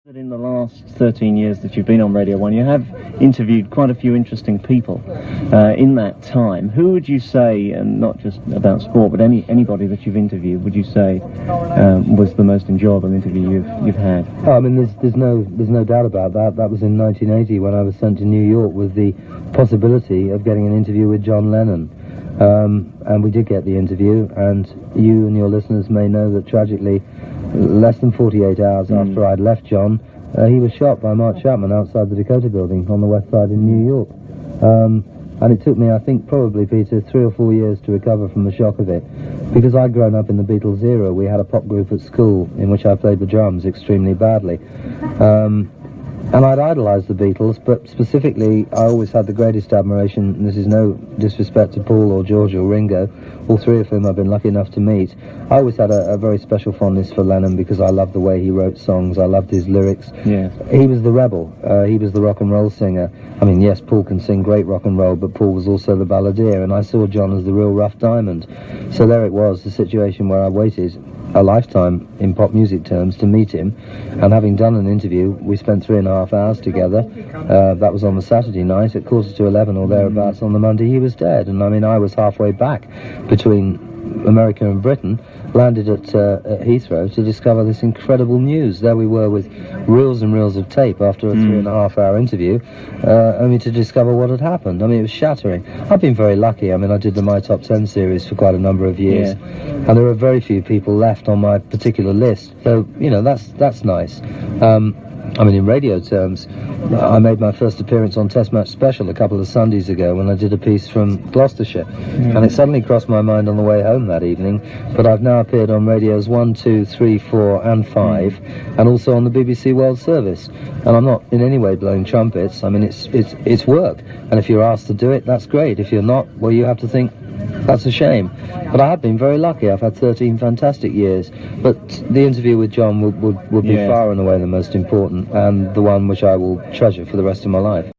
That in the last 13 years that you've been on Radio 1, you have interviewed quite a few interesting people in that time. Who would you say, and not just about sport, but anybody that you've interviewed, would you say was the most enjoyable interview you've had? Oh, I mean, there's no doubt about that. That was in 1980 when I was sent to New York with the possibility of getting an interview with John Lennon. And we did get the interview, and you and your listeners may know that tragically, less than 48 hours after I'd left John, he was shot by Mark Chapman outside the Dakota building on the west side in New York. And it took me, I think, probably, Peter, 3 or 4 years to recover from the shock of it. Because I'd grown up in the Beatles era. We had a pop group at school in which I played the drums extremely badly. And I'd idolised the Beatles, but specifically, I always had the greatest admiration, and this is no disrespect to Paul or George or Ringo, all three of whom I've been lucky enough to meet. I always had a very special fondness for Lennon because I loved the way he wrote songs, I loved his lyrics. Yeah. He was the rebel, he was the rock and roll singer. I mean, yes, Paul can sing great rock and roll, but Paul was also the balladeer, and I saw John as the real rough diamond. So there it was, the situation where I waited a lifetime in pop music terms to meet him, and having done an interview, we spent 3.5 hours together. That was on the Saturday night. At 11:15 or thereabouts on the Monday, he was dead. And I mean, I was halfway back between America and Britain, landed at Heathrow to discover this incredible news. There we were with reels and reels of tape after a 3.5 hour interview, only to discover what had happened. I mean, it was shattering. I've been very lucky. I mean, I did the My Top 10 series for quite a number of years, and there are very few people left on my particular list. So, you know, that's nice. I mean, in radio terms, I made my first appearance on Test Match Special a couple of Sundays ago when I did a piece from Gloucestershire. And it suddenly crossed my mind on the way home that evening, but I've now appeared on radios 1, 2, 3, 4 and 5, and also on the BBC World Service. And I'm not in any way blowing trumpets. I mean, it's work. And if you're asked to do it, that's great. If you're not, well, you have to think, that's a shame. But I have been very lucky. I've had 13 fantastic years. But the interview with John would be far and away the most important, and the one which I will treasure for the rest of my life.